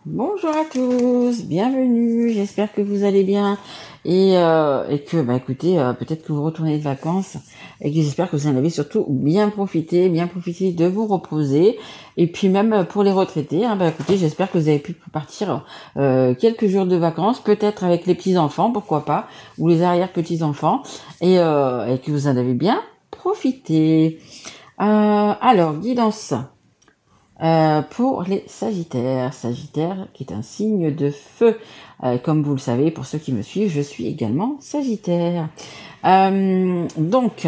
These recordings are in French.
Bonjour à tous, bienvenue, j'espère que vous allez bien et que, écoutez, peut-être que vous retournez de vacances et que j'espère que vous en avez surtout bien profité de vous reposer et puis même pour les retraités, hein, écoutez, j'espère que vous avez pu partir quelques jours de vacances, peut-être avec les petits-enfants, pourquoi pas, ou les arrière-petits-enfants et que vous en avez bien profité. Alors, guidance. Pour les Sagittaires, Sagittaire qui est un signe de feu. Comme vous le savez, pour ceux qui me suivent, je suis également Sagittaire. Donc,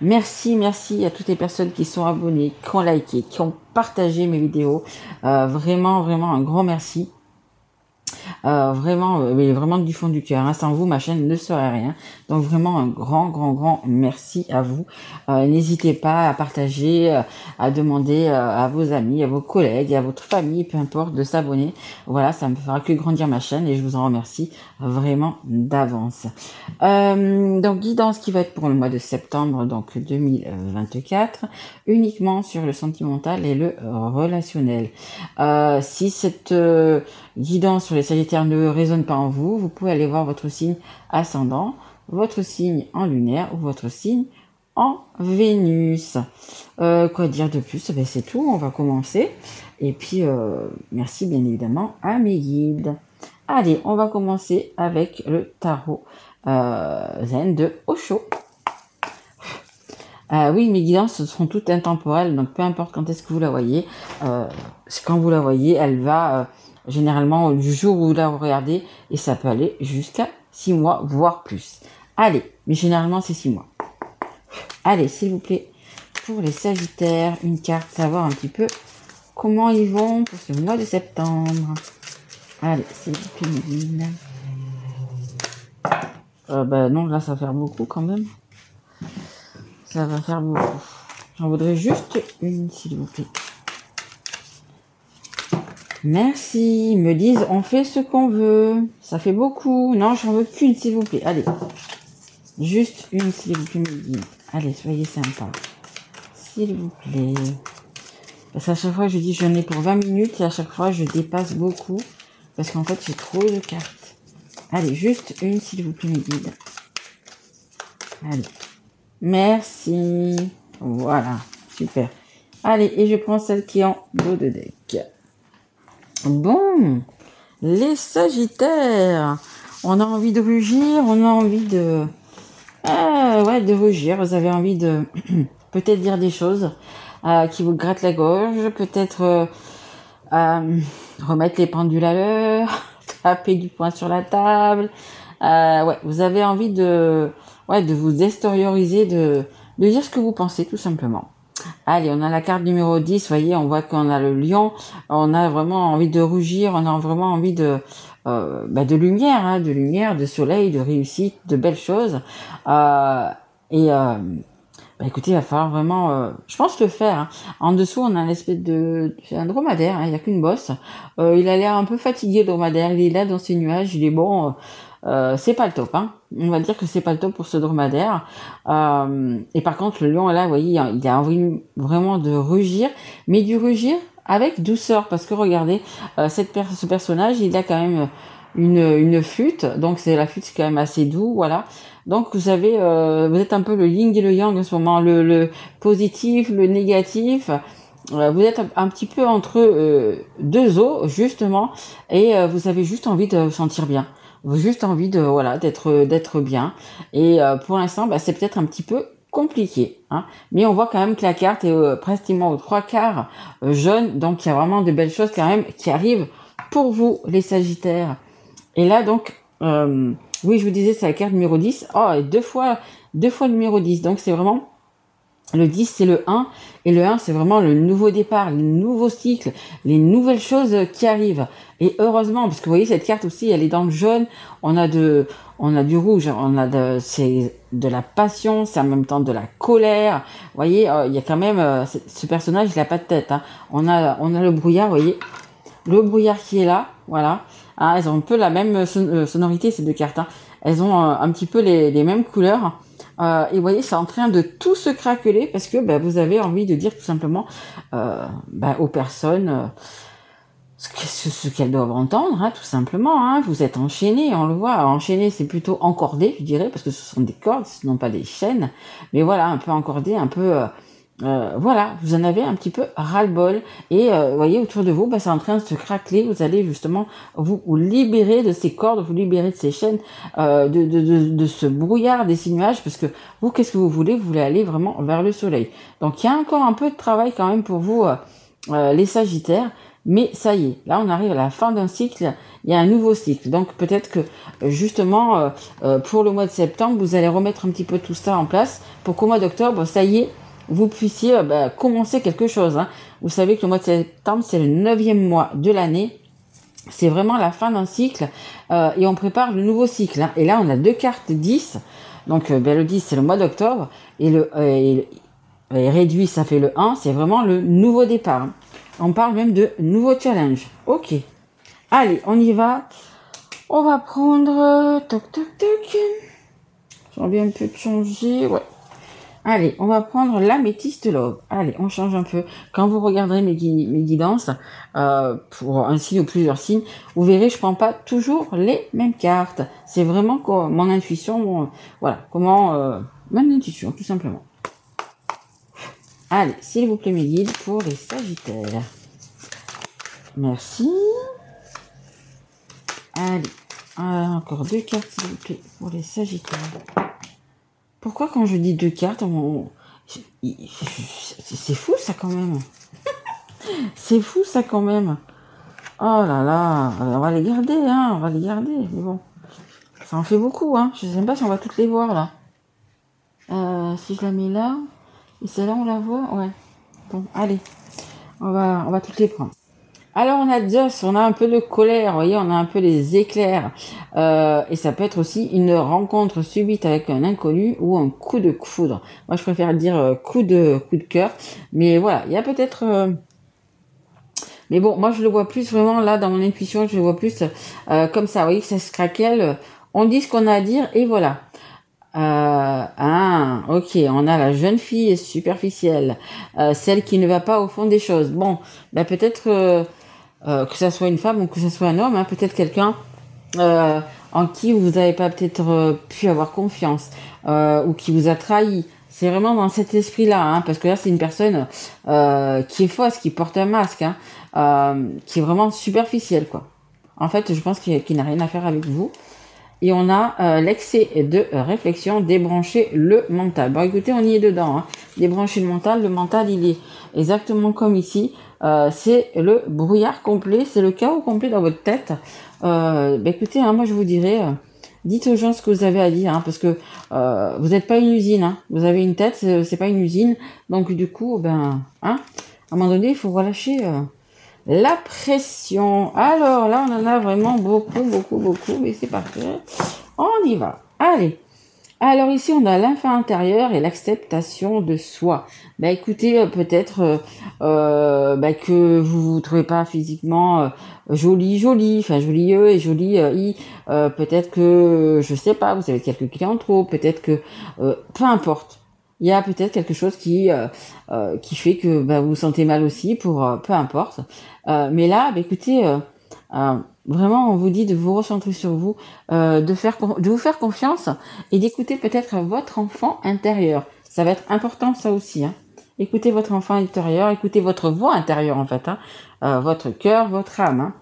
merci à toutes les personnes qui sont abonnées, qui ont liké, qui ont partagé mes vidéos. Vraiment un grand merci. Mais vraiment du fond du cœur. Hein. Sans vous, ma chaîne ne serait rien. Donc vraiment un grand merci à vous. N'hésitez pas à partager, à demander à vos amis, à vos collègues, à votre famille, peu importe, de s'abonner. Voilà, ça me fera que grandir ma chaîne et je vous en remercie vraiment d'avance. Donc guidance qui va être pour le mois de septembre, donc 2024, uniquement sur le sentimental et le relationnel. Si cette guidance sur les Sagittaires ne résonne pas en vous, vous pouvez aller voir votre signe ascendant, votre signe en lunaire ou votre signe en Vénus. Quoi dire de plus? C'est tout, on va commencer. Et puis, merci bien évidemment à mes guides. Allez, on va commencer avec le tarot Zen de Osho. Oui, mes guidances seront toutes intemporelles, donc peu importe quand est-ce que vous la voyez, quand vous la voyez, elle va généralement du jour où vous la regardez, et ça peut aller jusqu'à 6 mois, voire plus. Allez, mais généralement c'est 6 mois. Allez, s'il vous plaît, pour les Sagittaires, une carte, savoir un petit peu comment ils vont pour ce mois de septembre. Allez, s'il vous plaît, mes guides. Non, là ça va faire beaucoup quand même. Ça va faire beaucoup. J'en voudrais juste une, s'il vous plaît. Merci. Ils me disent, on fait ce qu'on veut. Ça fait beaucoup. Non, j'en veux qu'une, s'il vous plaît. Allez. Juste une, s'il vous plaît, me dit. Allez, soyez sympa. S'il vous plaît. Parce qu'à chaque fois, je dis, j'en ai pour 20 minutes et à chaque fois, je dépasse beaucoup. Parce qu'en fait, j'ai trop de cartes. Allez, juste une, s'il vous plaît, mes guides. Allez. Merci. Voilà. Super. Allez, et je prends celle qui est en dos de deck. Bon. Les Sagittaires. On a envie de rugir, on a envie de... de rugir. Vous avez envie de peut-être dire des choses qui vous grattent la gorge. Peut-être remettre les pendules à l'heure. Taper du poing sur la table. Vous avez envie de vous extérioriser, de dire ce que vous pensez, tout simplement. Allez, on a la carte numéro 10, voyez, on voit qu'on a le lion, on a vraiment envie de rougir, on a vraiment envie de lumière, hein, de lumière, de soleil, de réussite, de belles choses. Écoutez, il va falloir vraiment, je pense, le faire. Hein. En dessous, on a un espèce c'est un dromadaire, hein, il n'y a qu'une bosse. Il a l'air un peu fatigué, le dromadaire, il est là dans ses nuages, il est bon... c'est pas le top, hein. On va dire que c'est pas le top pour ce dromadaire. Et par contre, le lion, là, vous voyez, il a envie vraiment de rugir, mais du rugir avec douceur, parce que regardez, ce personnage, il a quand même une flûte, donc la flûte, c'est quand même assez doux, voilà. Donc vous avez, vous êtes un peu le yin et le yang en ce moment, le positif, le négatif. Vous êtes un petit peu entre deux eaux, justement, et vous avez juste envie de vous sentir bien. Juste envie de d'être bien. Et pour l'instant, c'est peut-être un petit peu compliqué, hein. Mais on voit quand même que la carte est pratiquement aux 3/4 jaune, donc il y a vraiment de belles choses quand même qui arrivent pour vous, les Sagittaires. Et là, donc, oui, je vous disais, c'est la carte numéro 10. Oh, et deux fois le numéro 10. Donc, c'est vraiment... Le 10, c'est le 1. Et le 1, c'est vraiment le nouveau départ, le nouveau cycle, les nouvelles choses qui arrivent. Et heureusement, parce que vous voyez, cette carte aussi, elle est dans le jaune. On a du rouge, c'est de la passion, c'est en même temps de la colère. Vous voyez, il y a quand même, ce personnage, il n'a pas de tête, hein. On a le brouillard, vous voyez. Le brouillard qui est là, voilà. Hein, elles ont un peu la même sonorité, ces deux cartes. Hein. Elles ont un petit peu les mêmes couleurs. Et vous voyez, c'est en train de tout se craqueler parce que vous avez envie de dire tout simplement aux personnes ce qu'elles doivent entendre, hein, tout simplement. Hein. Vous êtes enchaînés, on le voit. Enchaînés, c'est plutôt encordé, je dirais, parce que ce sont des cordes, ce ne sont pas des chaînes. Mais voilà, un peu encordé, un peu... voilà, vous en avez un petit peu ras-le-bol. Et vous voyez, autour de vous, bah, c'est en train de se craqueler. Vous allez justement vous libérer de ces cordes, vous libérer de ces chaînes, de ce brouillard des six nuages, parce que vous, qu'est-ce que vous voulez? Vous voulez aller vraiment vers le soleil. Donc, il y a encore un peu de travail quand même pour vous, les Sagittaires. Mais ça y est, là on arrive à la fin d'un cycle, il y a un nouveau cycle. Donc peut-être que justement pour le mois de septembre, vous allez remettre un petit peu tout ça en place pour qu'au mois d'octobre, ça y est, vous puissiez commencer quelque chose. Hein. Vous savez que le mois de septembre, c'est le 9e mois de l'année. C'est vraiment la fin d'un cycle et on prépare le nouveau cycle. Hein. Et là, on a 2 cartes 10. Donc le 10, c'est le mois d'octobre. Et réduit, ça fait le 1. C'est vraiment le nouveau départ. Hein. On parle même de nouveau challenge. Ok. Allez, on y va. On va prendre... Toc, toc, toc. J'ai envie un peu de changer. Ouais. Allez, on va prendre l'améthyste love. Allez, on change un peu. Quand vous regarderez mes guidances, pour un signe ou plusieurs signes, vous verrez, je prends pas toujours les mêmes cartes. C'est vraiment mon intuition, voilà, mon intuition, tout simplement. Allez, s'il vous plaît, mes guides pour les Sagittaires. Merci. Allez, encore 2 cartes, s'il vous plaît, pour les Sagittaires. Pourquoi quand je dis 2 cartes, c'est fou ça quand même. C'est fou ça quand même. Oh là là, on va les garder, hein, on va les garder. Mais bon, ça en fait beaucoup, hein. Je sais même pas si on va toutes les voir là. Si je la mets là, et celle-là on la voit, ouais. Bon, allez, on va toutes les prendre. Alors on a Zeus, on a un peu de colère, vous voyez, on a un peu les éclairs. Et ça peut être aussi une rencontre subite avec un inconnu ou un coup de foudre. Moi je préfère dire coup de cœur. Mais voilà, il y a peut-être... Mais bon, moi je le vois plus vraiment là dans mon intuition, je le vois plus comme ça, vous voyez que ça se craquelle. On dit ce qu'on a à dire et voilà. Ok, on a la jeune fille superficielle, celle qui ne va pas au fond des choses. Bon, ben peut-être que ça soit une femme ou que ça soit un homme, hein, peut-être quelqu'un en qui vous n'avez pas peut-être pu avoir confiance ou qui vous a trahi. C'est vraiment dans cet esprit-là, hein, parce que là c'est une personne qui est fausse, qui porte un masque, hein, qui est vraiment superficielle, quoi. En fait, je pense qu'il n'a rien à faire avec vous. Et on a l'excès de réflexion, débrancher le mental. Bon, écoutez, on y est dedans. Hein. Débrancher le mental, il est exactement comme ici. C'est le brouillard complet, c'est le chaos complet dans votre tête. Écoutez, hein, moi je vous dirais, dites aux gens ce que vous avez à dire, hein, parce que vous n'êtes pas une usine. Hein. Vous avez une tête, c'est pas une usine. Donc du coup, hein, à un moment donné, il faut relâcher... la pression. Alors là, on en a vraiment beaucoup, mais c'est parfait. On y va. Allez. Alors ici, on a l'infant intérieur et l'acceptation de soi. Écoutez, peut-être que vous vous trouvez pas physiquement jolie, enfin jolie et jolie peut-être que, je sais pas, vous avez quelques clients trop, peut-être que, peu importe. Il y a peut-être quelque chose qui fait que vous vous sentez mal aussi, peu importe. Mais là, écoutez, vraiment, on vous dit de vous recentrer sur vous, de vous faire confiance et d'écouter peut-être votre enfant intérieur. Ça va être important, ça aussi. Hein. Écoutez votre enfant intérieur, écoutez votre voix intérieure en fait, hein, votre cœur, votre âme. Hein.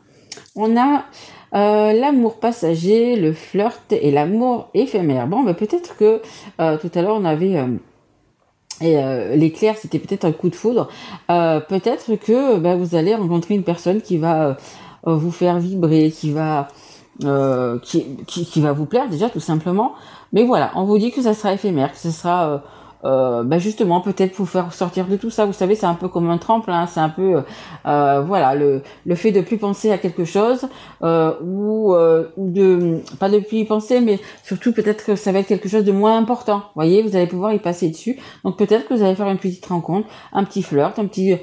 On a l'amour passager, le flirt et l'amour éphémère. Bon, peut-être que tout à l'heure on avait l'éclair, c'était peut-être un coup de foudre. Peut-être que vous allez rencontrer une personne qui va vous faire vibrer, qui va vous plaire déjà tout simplement. Mais voilà, on vous dit que ça sera éphémère, que ce sera justement peut-être vous faire sortir de tout ça. Vous savez, c'est un peu comme un tremplin, c'est un peu voilà le fait de plus penser à quelque chose ou de pas de plus y penser, mais surtout peut-être que ça va être quelque chose de moins important. Vous voyez, vous allez pouvoir y passer dessus. Donc peut-être que vous allez faire une petite rencontre, un petit flirt, un petit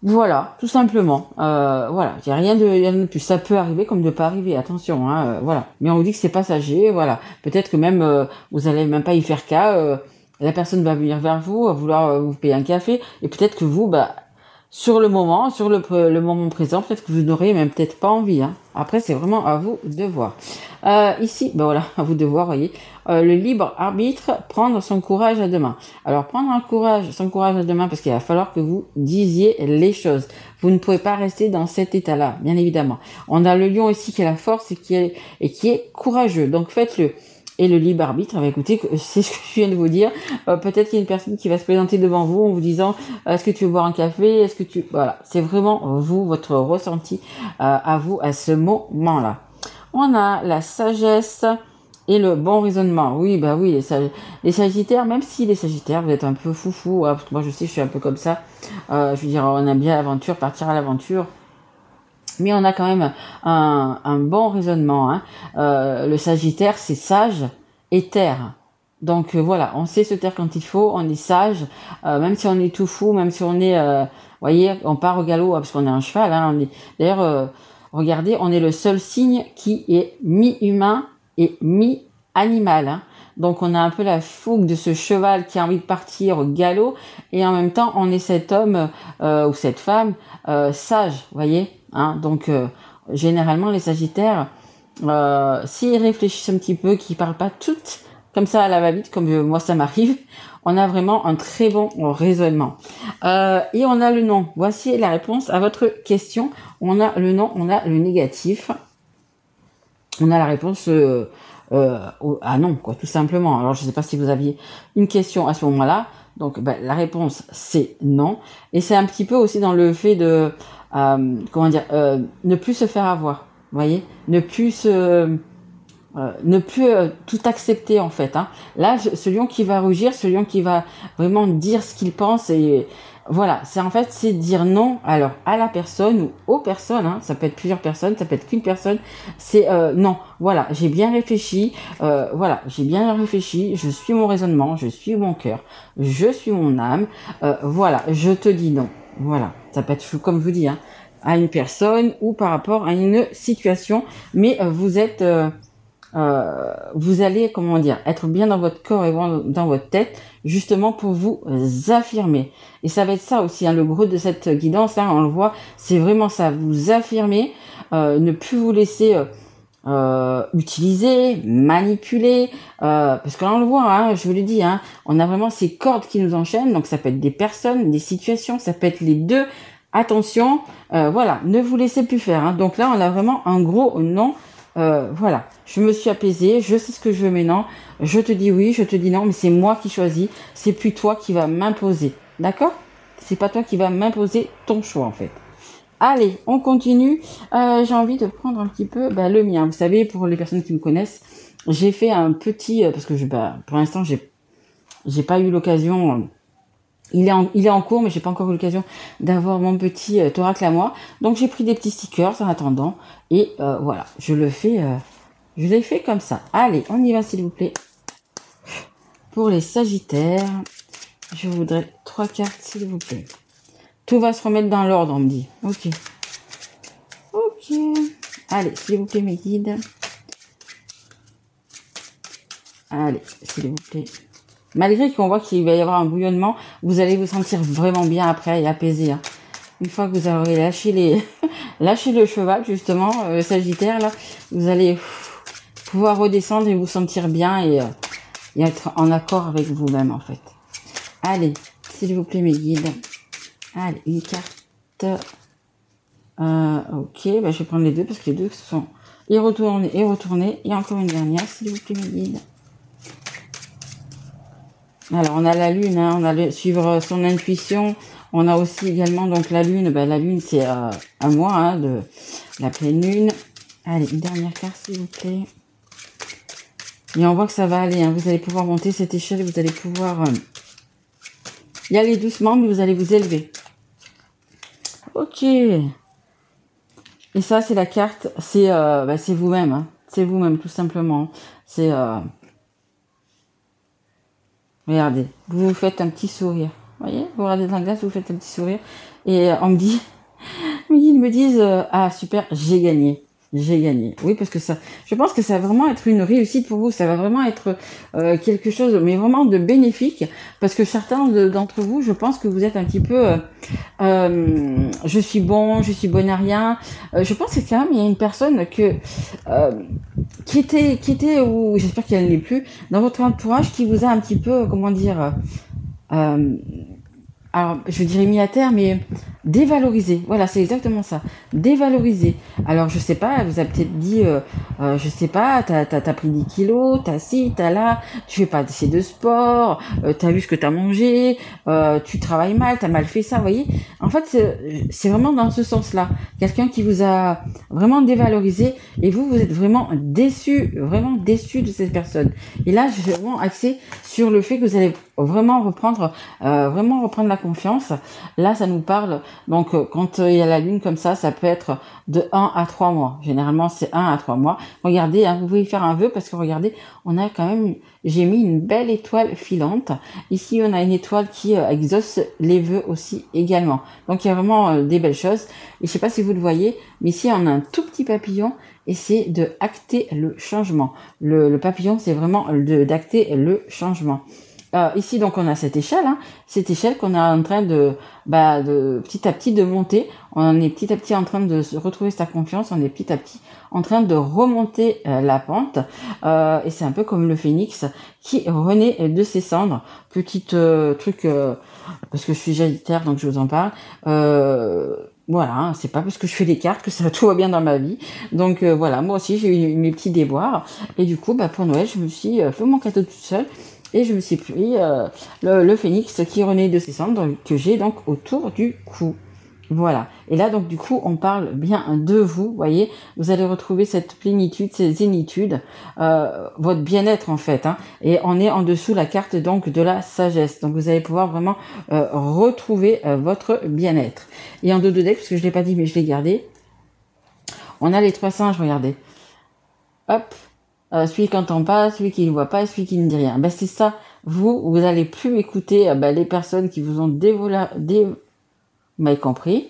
voilà, tout simplement. Voilà, il y a rien de plus. Ça peut arriver comme de pas arriver. Attention, hein, voilà. Mais on vous dit que c'est passager. Voilà. Peut-être que même vous allez même pas y faire cas. La personne va venir vers vous, va vouloir vous payer un café, et peut-être que vous, sur le moment, le moment présent, peut-être que vous n'aurez même peut-être pas envie. Hein. Après, c'est vraiment à vous de voir. Ici, ben voilà, à vous de voir, voyez. Le libre arbitre, prendre son courage à deux mains. Alors, prendre son courage à deux mains, parce qu'il va falloir que vous disiez les choses. Vous ne pouvez pas rester dans cet état-là, bien évidemment. On a le lion ici qui a la force et qui est courageux. Donc, faites-le. Et le libre arbitre, écoutez, c'est ce que je viens de vous dire. Peut-être qu'il y a une personne qui va se présenter devant vous en vous disant est-ce que tu veux boire un café, est-ce que tu... Voilà, c'est vraiment vous, votre ressenti à vous à ce moment-là. On a la sagesse et le bon raisonnement. Oui, bah oui, les sagittaires, même si les sagittaires, vous êtes un peu foufou, hein, parce que moi je sais, je suis un peu comme ça. Je veux dire, on aime bien l'aventure, partir à l'aventure. Mais on a quand même un bon raisonnement. Hein. Le Sagittaire, c'est sage et terre. Donc voilà, on sait se taire quand il faut, on est sage, même si on est tout fou, même si on est, voyez, on part au galop parce qu'on est un cheval. Hein, d'ailleurs, regardez, on est le seul signe qui est mi-humain et mi-animal. Hein. Donc on a un peu la fougue de ce cheval qui a envie de partir au galop et en même temps on est cet homme ou cette femme sage, voyez. Hein, donc, généralement, les Sagittaires, s'ils réfléchissent un petit peu, qu'ils parlent pas toutes comme ça à la va-vite, comme moi ça m'arrive, on a vraiment un très bon raisonnement. Et on a le non. Voici la réponse à votre question. On a le non, on a le négatif. On a la réponse à non, quoi, tout simplement. Alors, je ne sais pas si vous aviez une question à ce moment-là. Donc, ben, la réponse, c'est non. Et c'est un petit peu aussi dans le fait de... comment dire, ne plus se faire avoir, vous voyez, ne plus tout accepter en fait. Hein. Là, ce lion qui va rougir, ce lion qui va vraiment dire ce qu'il pense et voilà, c'est en fait c'est dire non alors à la personne ou aux personnes. Hein. Ça peut être plusieurs personnes, ça peut être qu'une personne. C'est non. Voilà, j'ai bien réfléchi. Voilà, j'ai bien réfléchi. Je suis mon raisonnement, je suis mon cœur, je suis mon âme. Voilà, je te dis non. Voilà, ça peut être comme je vous dis, hein, à une personne ou par rapport à une situation, mais vous allez, comment dire, être bien dans votre corps et dans votre tête, justement pour vous affirmer. Et ça va être ça aussi, hein, le gros de cette guidance, là, on le voit, c'est vraiment ça, vous affirmer, ne plus vous laisser utiliser, manipuler, parce que là on le voit, hein, je vous l'ai dit, hein, on a vraiment ces cordes qui nous enchaînent, donc ça peut être des personnes, des situations, ça peut être les deux. Attention, voilà, ne vous laissez plus faire. Hein. Donc là, on a vraiment un gros non. Voilà, je me suis apaisée, je sais ce que je veux maintenant. Je te dis oui, je te dis non, mais c'est moi qui choisis. C'est plus toi qui va m'imposer, d'accord? C'est pas toi qui va m'imposer ton choix en fait. Allez, on continue. J'ai envie de prendre un petit peu le mien. Vous savez, pour les personnes qui me connaissent, j'ai fait un petit parce que pour l'instant, j'ai pas eu l'occasion. Il est en cours, mais j'ai pas encore eu l'occasion d'avoir mon petit thoracle à moi. Donc j'ai pris des petits stickers en attendant. Et voilà, je l'ai fait comme ça. Allez, on y va s'il vous plaît. Pour les Sagittaires, je voudrais 3 cartes s'il vous plaît. Tout va se remettre dans l'ordre, on me dit. Ok. Ok. Allez, s'il vous plaît mes guides. Allez, s'il vous plaît. Malgré qu'on voit qu'il va y avoir un bouillonnement, vous allez vous sentir vraiment bien après et apaisé. Hein. Une fois que vous aurez lâché lâché le cheval, justement, le Sagittaire, là, vous allez pouvoir redescendre et vous sentir bien et être en accord avec vous-même, en fait. Allez, s'il vous plaît, mes guides. Allez, une carte. Ok, je vais prendre les deux parce que les deux sont et retourner et retourner. Et encore une dernière, s'il vous plaît, mes guides. Alors, on a la lune, hein, on a suivre son intuition. On a aussi également donc la lune. La lune, c'est un mois hein, de la pleine lune. Allez, une dernière carte, s'il vous plaît. Et on voit que ça va aller. Hein. Vous allez pouvoir monter cette échelle. Vous allez pouvoir y aller doucement, mais vous allez vous élever. Ok. Et ça, c'est la carte. C'est vous-même. Hein. C'est vous-même, tout simplement. C'est... Regardez, vous vous faites un petit sourire. Vous voyez, vous regardez dans la glace, vous faites un petit sourire. Et on me dit, ils me disent, ah super, j'ai gagné. J'ai gagné. Oui, parce que ça, je pense que ça va vraiment être une réussite pour vous. Ça va vraiment être quelque chose, mais vraiment de bénéfique, parce que certains d'entre vous, je pense que vous êtes un petit peu, je suis bon, je suis bonne à rien. Je pense que quand même il y a une personne euh, qui était, ou j'espère qu'elle n'est plus dans votre entourage, qui vous a un petit peu, comment dire. Euh, alors, je dirais mis à terre, mais dévalorisé. Voilà, c'est exactement ça. Dévalorisé. Alors, je sais pas, elle vous a peut-être dit, je sais pas, t'as pris 10 kilos, t'as ci, t'as là, tu fais pas assez de sport, t'as vu ce que t'as mangé, tu travailles mal, t'as mal fait ça, vous voyez. En fait, c'est vraiment dans ce sens-là. Quelqu'un qui vous a vraiment dévalorisé, et vous, vous êtes vraiment déçu de cette personne. Et là, je suis vraiment axée sur le fait que vous allez vraiment reprendre la confiance. Là, ça nous parle, donc quand il y a la lune comme ça peut être de 1 à 3 mois. Généralement, c'est 1 à 3 mois. Regardez, hein, vous pouvez faire un vœu, parce que regardez, on a quand même, j'ai mis une belle étoile filante. Ici, on a une étoile qui exauce les vœux aussi également. Donc, il y a vraiment des belles choses. Et je sais pas si vous le voyez, mais ici, on a un tout petit papillon, et c'est de acter le changement. Le papillon, c'est vraiment d'acter le changement. Ici, donc, on a cette échelle qu'on est en train de petit à petit de monter. On est petit à petit en train de se retrouver sa confiance. On est petit à petit en train de remonter la pente. Et c'est un peu comme le phénix qui renaît de ses cendres. Petite truc, parce que je suis Sagittaire, donc je vous en parle. Voilà, hein, c'est pas parce que je fais des cartes que ça tout va bien dans ma vie. Donc voilà, moi aussi j'ai eu mes petits déboires. Et du coup, pour Noël, je me suis fait mon cadeau toute seule. Et je me suis pris le phénix qui renaît de ses cendres, que j'ai donc autour du cou. Voilà. Et là, donc, du coup, on parle bien de vous, voyez. Vous allez retrouver cette plénitude, cette zénitude, votre bien-être, en fait. Hein. Et on est en dessous la carte, donc, de la sagesse. Donc, vous allez pouvoir vraiment retrouver votre bien-être. Et en dos de deck, parce que je ne l'ai pas dit, mais je l'ai gardé, on a les 3 singes, regardez. Hop. Celui qui n'entend pas, celui qui ne voit pas, celui qui ne dit rien. C'est ça. Vous allez plus écouter les personnes qui vous ont vous m'avez compris,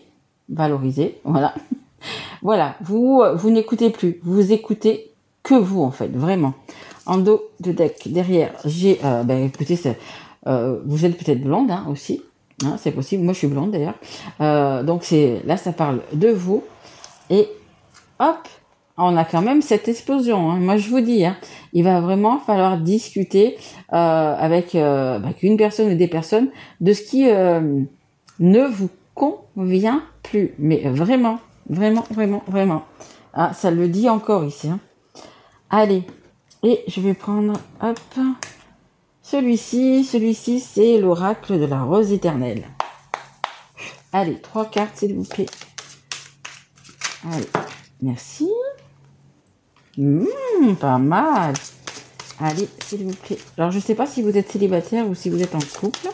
valorisé, voilà. Voilà, vous n'écoutez plus, vous écoutez que vous, en fait, vraiment. En dos de deck, derrière, j'ai, écoutez, vous êtes peut-être blonde, hein, aussi, hein, c'est possible, moi je suis blonde d'ailleurs. Donc là ça parle de vous, et hop, on a quand même cette explosion, hein. Moi je vous dis, hein, il va vraiment falloir discuter avec une personne ou des personnes de ce qui ne vous convient plus. Mais vraiment, vraiment, vraiment, vraiment. Ah, ça le dit encore ici. Hein. Allez, et je vais prendre, hop, celui-ci, c'est l'oracle de la rose éternelle. Allez, 3 cartes, s'il vous plaît. Allez, merci. Pas mal. Allez, s'il vous plaît. Alors, je sais pas si vous êtes célibataire ou si vous êtes en couple.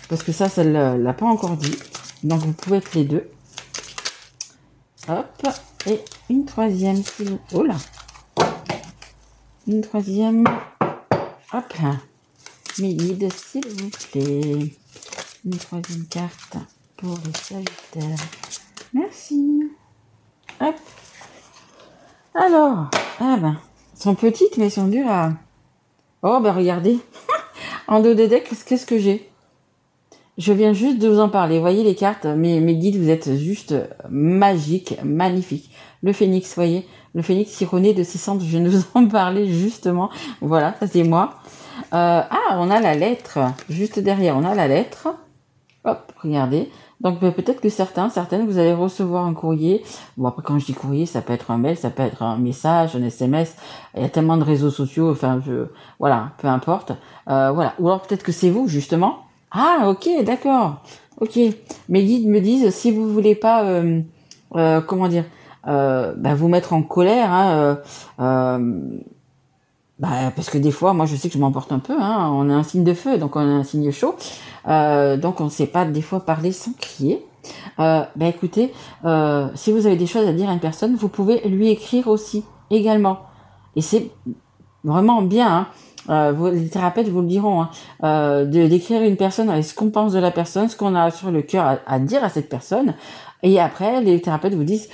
Parce que ça ne l'a pas encore dit. Donc, vous pouvez être les deux. Hop. Et une troisième, s'il vous plaît. Oh là. Une troisième. Hop. Mes guides, s'il vous plaît. Une troisième carte pour les Sagittaires. Merci. Hop. Alors. Elles sont petites, mais elles sont dures à... Oh, regardez. En dos de deck, qu'est-ce que j'ai? Je viens juste de vous en parler. Vous voyez les cartes, mes guides, vous êtes juste magiques, magnifiques. Le phénix, voyez, le phénix qui renaît de ses cendres, je viens de vous en parler justement. Voilà, ça c'est moi. On a la lettre, juste derrière, on a la lettre. Hop, regardez. Donc peut-être que certaines, vous allez recevoir un courrier. Bon, après quand je dis courrier, ça peut être un mail, ça peut être un message, un SMS. Il y a tellement de réseaux sociaux, enfin, voilà, peu importe. Voilà. Ou alors peut-être que c'est vous, justement. Ah, ok, d'accord. Ok. Mes guides me disent, si vous voulez pas, comment dire, vous mettre en colère, hein, parce que des fois, moi, je sais que je m'emporte un peu, hein, on a un signe de feu, donc on a un signe chaud, donc on ne sait pas des fois parler sans crier. Écoutez, si vous avez des choses à dire à une personne, vous pouvez lui écrire aussi, également. Et c'est vraiment bien, hein. les thérapeutes vous le diront, hein, de décrire une personne avec ce qu'on pense de la personne, ce qu'on a sur le cœur à dire à cette personne. Et après, les thérapeutes vous disent,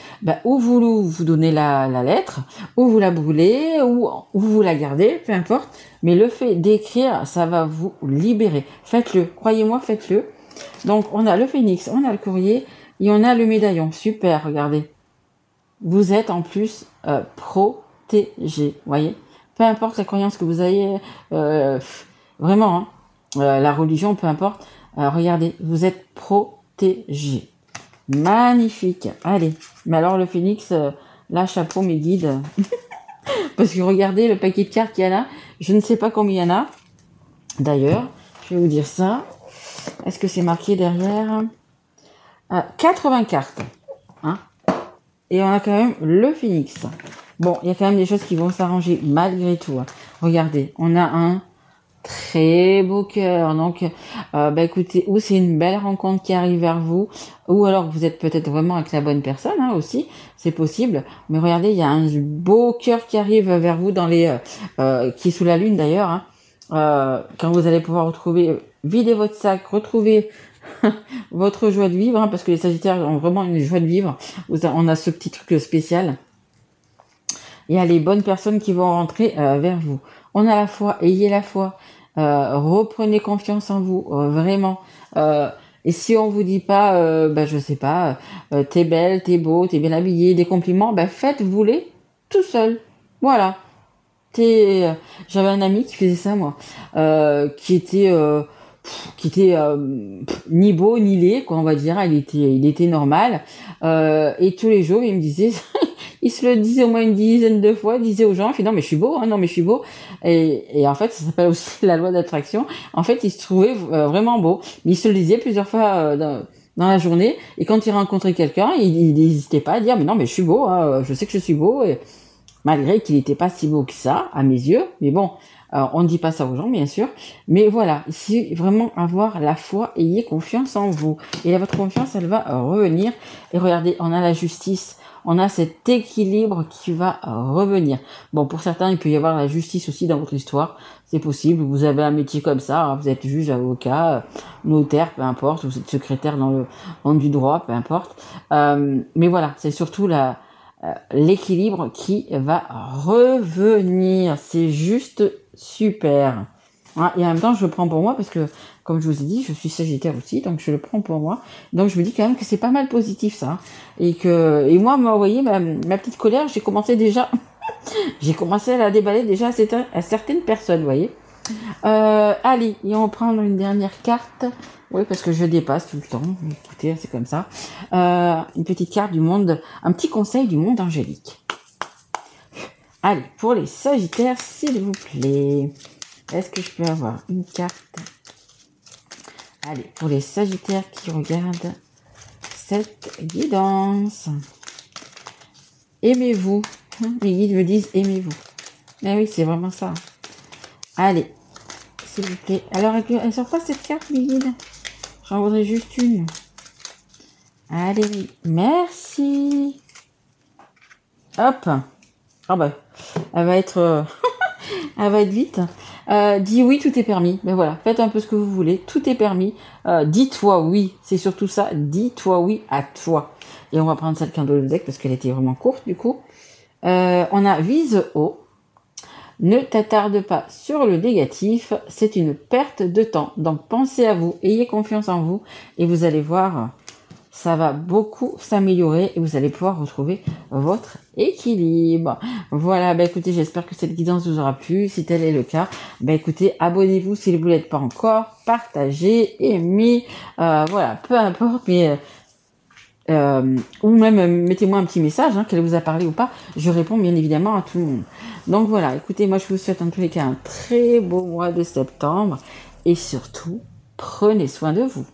ou vous donnez la lettre, ou vous la brûlez, ou vous la gardez, peu importe. Mais le fait d'écrire, ça va vous libérer. Faites-le, croyez-moi, faites-le. Donc, on a le phénix, on a le courrier, et on a le médaillon. Super, regardez. Vous êtes en plus protégé, voyez. Peu importe la croyance que vous ayez, vraiment, hein, la religion, peu importe. Regardez, vous êtes protégé. Magnifique. Allez. Mais alors le phénix, là, chapeau, mes guides. Parce que regardez le paquet de cartes qu'il y en a. Je ne sais pas combien il y en a. D'ailleurs, je vais vous dire ça. Est-ce que c'est marqué derrière 80 cartes. Hein, et on a quand même le phénix. Bon, il y a quand même des choses qui vont s'arranger malgré tout. Hein. Regardez, on a un très beau cœur. Donc, écoutez, ou c'est une belle rencontre qui arrive vers vous, ou alors vous êtes peut-être vraiment avec la bonne personne, hein, aussi, c'est possible. Mais regardez, il y a un beau cœur qui arrive vers vous dans les, qui est sous la lune d'ailleurs. Hein, quand vous allez pouvoir retrouver, vider votre sac, retrouver votre joie de vivre, hein, parce que les Sagittaires ont vraiment une joie de vivre. On a ce petit truc spécial. Il y a les bonnes personnes qui vont rentrer vers vous. On a la foi, ayez la foi. Reprenez confiance en vous, vraiment. Et si on vous dit pas, je sais pas, t'es belle, t'es beau, t'es bien habillé, des compliments, faites-vous-les tout seul. Voilà. J'avais un ami qui faisait ça, moi, qui était ni beau ni laid, quoi, on va dire. Il était normal. Et tous les jours, il me disait, il se le disait au moins une dizaine de fois, il disait aux gens, il fait non mais je suis beau, hein, non mais je suis beau. Et en fait, ça s'appelle aussi la loi d'attraction. En fait, il se trouvait vraiment beau. Mais il se le disait plusieurs fois dans la journée. Et quand il rencontrait quelqu'un, il n'hésitait pas à dire mais non mais je suis beau, hein, je sais que je suis beau. Et malgré qu'il n'était pas si beau que ça, à mes yeux. Mais bon, on ne dit pas ça aux gens, bien sûr. Mais voilà, ici, vraiment avoir la foi, ayez confiance en vous. Et là, votre confiance, elle va revenir. Et regardez, on a la justice. On a cet équilibre qui va revenir. Bon, pour certains, il peut y avoir la justice aussi dans votre histoire. C'est possible. Vous avez un métier comme ça. Hein, vous êtes juge, avocat, notaire, peu importe. Vous êtes secrétaire dans le monde du droit, peu importe. Mais voilà, c'est surtout l'équilibre qui va revenir. C'est juste super. Hein, et en même temps, je le prends pour moi parce que, comme je vous ai dit, je suis Sagittaire aussi, donc je le prends pour moi. Donc je me dis quand même que c'est pas mal positif ça. Hein, et moi, vous voyez, ma petite colère, j'ai commencé déjà, j'ai commencé à la déballer déjà à certaines personnes, vous voyez. Allez, et on va prendre une dernière carte. Oui, parce que je dépasse tout le temps. Écoutez, c'est comme ça. Une petite carte du monde, un petit conseil du monde angélique. Allez, pour les Sagittaires, s'il vous plaît. Est-ce que je peux avoir une carte? Allez, pour les Sagittaires qui regardent cette guidance. Aimez-vous. Les guides me disent aimez-vous. Eh oui, c'est vraiment ça. Allez, s'il vous plaît. Alors, elle sort pas cette carte, les guides? J'en voudrais juste une. Allez, merci. Hop. Ah elle va être... elle va être vite. Dis oui, tout est permis. Ben voilà, faites un peu ce que vous voulez. Tout est permis. Dis-toi oui. C'est surtout ça. Dis-toi oui à toi. Et on va prendre celle de le deck parce qu'elle était vraiment courte du coup. On a vise haut. Ne t'attarde pas sur le négatif. C'est une perte de temps. Donc pensez à vous. Ayez confiance en vous. Et vous allez voir... ça va beaucoup s'améliorer et vous allez pouvoir retrouver votre équilibre. Voilà, écoutez, j'espère que cette guidance vous aura plu. Si tel est le cas, écoutez, abonnez-vous si vous ne l'êtes pas encore, partagez, aimez, voilà, peu importe, mais ou même mettez-moi un petit message, hein, qu'elle vous a parlé ou pas. Je réponds bien évidemment à tout le monde. Donc voilà, écoutez, moi je vous souhaite en tous les cas un très beau mois de septembre et surtout, prenez soin de vous.